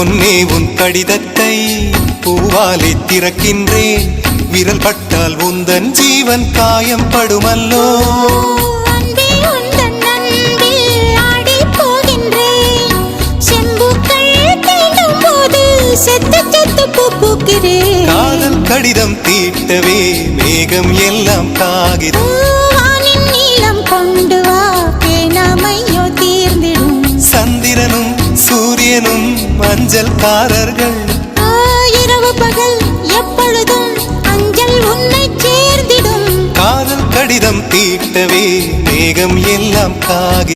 பொன்னே உன் கடிதத்தை பூவாலை திறக்கின்றேன். விரல் பட்டால் உந்தன் ஜீவன் காயம் படுமல்லோ. காதல் கடிதம் தீட்டவே மேகம் எல்லாம் காகிதம். நீளம் கொண்டு வா பேனாமையோ தீர்ந்திடும். சந்திரனும் சூரியனும் மஞ்சள்காரர்கள். இரவு பகல் எப்பொழுதும் அஞ்சல் உன்னை சேர்ந்திடும். காதல் கடிதம் தீட்டவே மேகம் எல்லாம் காகிதம்.